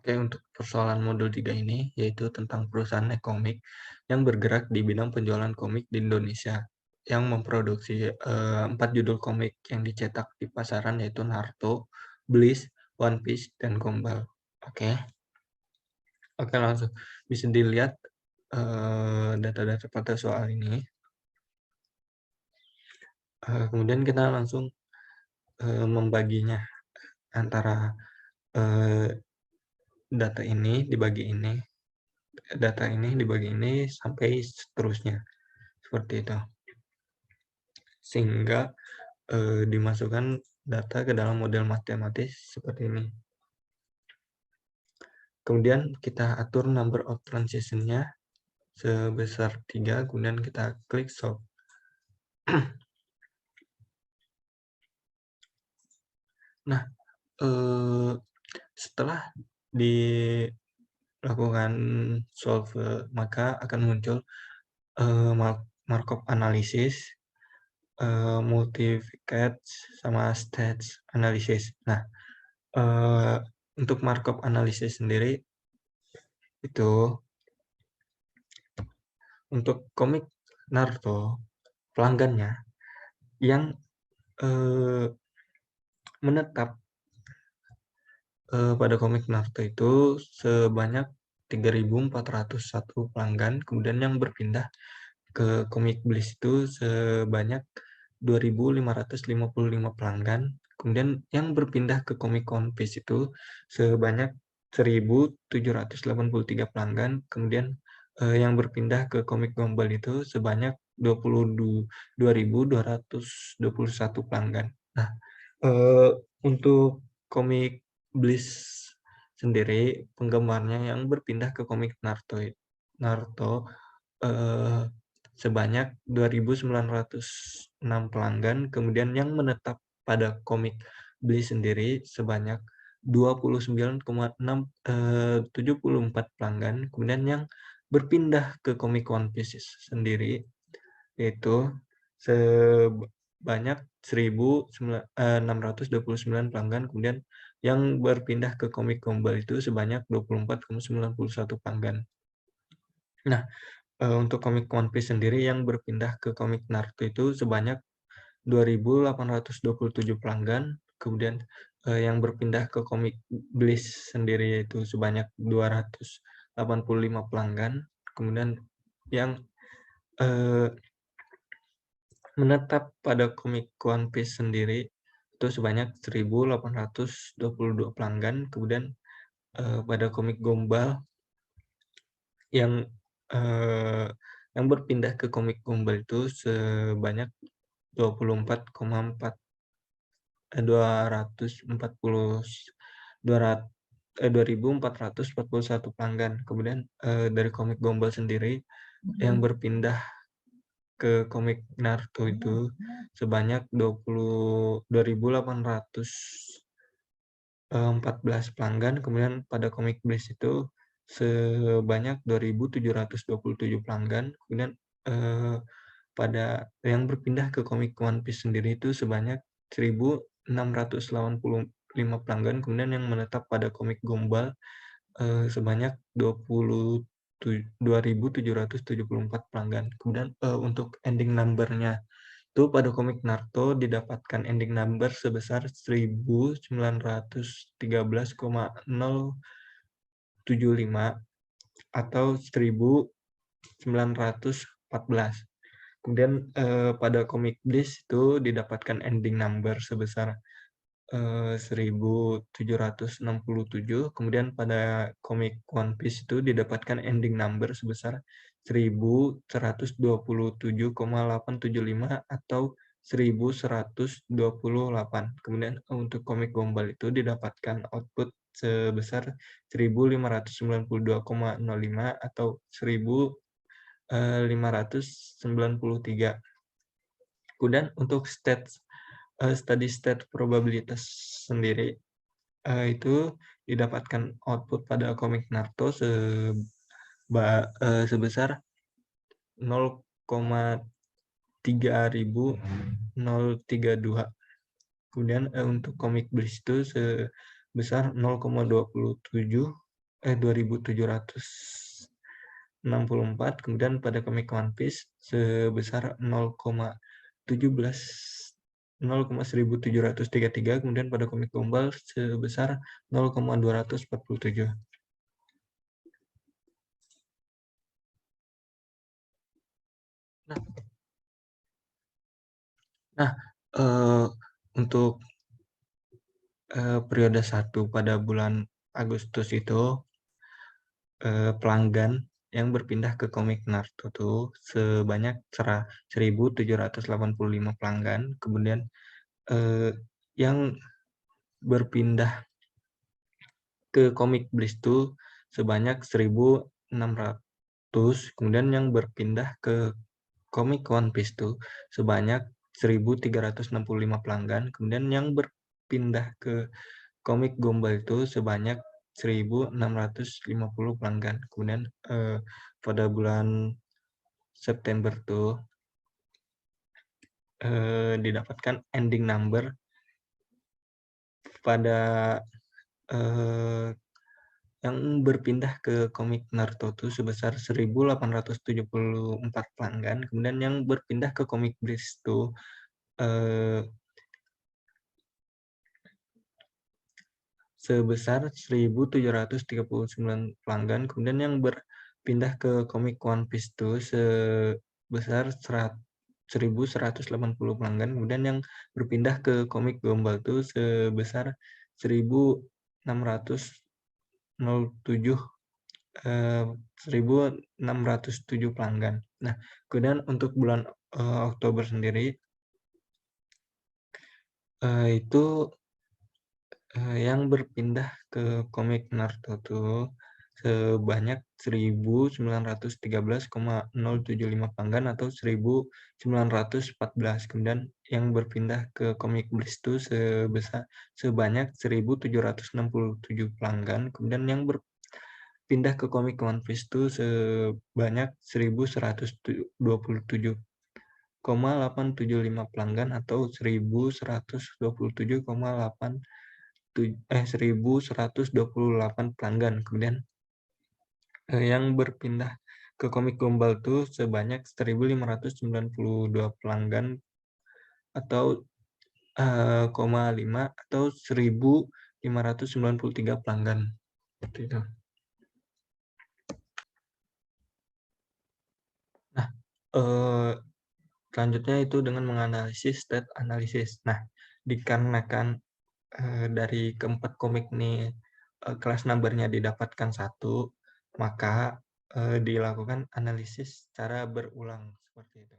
Oke, untuk persoalan modul 3 ini, yaitu tentang perusahaan e-komik yang bergerak di bidang penjualan komik di Indonesia, yang memproduksi 4 judul komik yang dicetak di pasaran, yaitu Naruto, Bleach, One Piece, dan Gumball. Oke, oke langsung bisa dilihat data-data pada soal ini. Kemudian kita langsung membaginya antara eh, data ini dibagi ini, data ini dibagi ini sampai seterusnya. Seperti itu. Sehingga dimasukkan data ke dalam model matematis seperti ini. Kemudian kita atur number of transition-nya sebesar 3, kemudian kita klik solve. Nah, setelah dilakukan solve, maka akan muncul markup analisis, multivariate, sama stats analisis. Nah, untuk markup analisis sendiri itu untuk komik Naruto, pelanggannya yang menetap pada komik Naruto itu sebanyak 3.401 pelanggan, kemudian yang berpindah ke komik Bleach itu sebanyak 2.555 pelanggan, kemudian yang berpindah ke komik One Piece itu sebanyak 1.783 pelanggan, kemudian yang berpindah ke komik Gumball itu sebanyak 22.221 pelanggan. Nah, untuk komik Bleach sendiri, penggemarnya yang berpindah ke komik Naruto sebanyak 2.906 pelanggan, kemudian yang menetap pada komik Bleach sendiri sebanyak 29,74 pelanggan, kemudian yang berpindah ke komik One Piece sendiri yaitu sebanyak 1.629 pelanggan, kemudian yang berpindah ke komik Gumball itu sebanyak 24,91 pelanggan. Nah, untuk komik One Piece sendiri yang berpindah ke komik Naruto itu sebanyak 2.827 pelanggan, kemudian yang berpindah ke komik Bleach sendiri yaitu sebanyak 285 pelanggan, kemudian yang menetap pada komik One Piece sendiri itu sebanyak 1.822 pelanggan, kemudian pada komik Gumball yang berpindah ke komik Gumball itu sebanyak 2.441 pelanggan. Kemudian dari komik Gumball sendiri yang berpindah ke komik Naruto itu sebanyak 2.814 pelanggan, kemudian pada komik Bleach itu sebanyak 2.727 pelanggan, kemudian pada yang berpindah ke komik One Piece sendiri itu sebanyak 1.685 pelanggan, kemudian yang menetap pada komik Gumball sebanyak 2.774 pelanggan. Kemudian untuk ending number-nya itu pada komik Naruto didapatkan ending number sebesar 1.913,075 atau 1.914. Kemudian pada komik Bleach itu didapatkan ending number sebesar 1.767, kemudian pada komik One Piece itu didapatkan ending number sebesar 1.127,875 atau 1.128. Kemudian untuk komik Gumball itu didapatkan output sebesar 1.592,05 atau 1.593. Kemudian untuk study state probabilitas sendiri itu didapatkan output pada komik Naruto sebesar 0,3032. Kemudian untuk komik Bleach itu sebesar 0,27, 2.764, kemudian pada komik One Piece sebesar 0,1733, kemudian pada komik Gumball sebesar 0,247. Nah, untuk periode 1 pada bulan Agustus itu, pelanggan yang berpindah ke komik Naruto tuh sebanyak 1.785 pelanggan, kemudian yang berpindah ke komik Bleach tuh sebanyak 1.600, kemudian yang berpindah ke komik One Piece tuh sebanyak 1.365 pelanggan, kemudian yang berpindah ke komik Gumball itu sebanyak 1.650 pelanggan. Kemudian pada bulan September tuh didapatkan ending number pada yang berpindah ke komik Naruto tuh sebesar 1.874 pelanggan. Kemudian yang berpindah ke komik Bleach tuh sebesar 1.739 pelanggan, kemudian yang berpindah ke komik One Piece itu sebesar 1.180 pelanggan, kemudian yang berpindah ke komik Gumball itu sebesar 1.607 pelanggan. Nah, kemudian untuk bulan Oktober sendiri itu yang berpindah ke komik Naruto tuh sebanyak 1.913,075 pelanggan atau 1.914. Kemudian yang berpindah ke komik Bleach itu sebanyak 1.767 pelanggan. Kemudian yang berpindah ke komik One Piece itu sebanyak 1.127,875 pelanggan atau 1.128 pelanggan. Kemudian yang berpindah ke komik Gumball tuh sebanyak 1.592 pelanggan atau 5 atau 1.593 pelanggan. Gitu. Nah, selanjutnya itu dengan menganalisis state analysis. Nah, dikarenakan dari keempat komik nih kelas number-nya didapatkan 1, maka dilakukan analisis secara berulang seperti itu.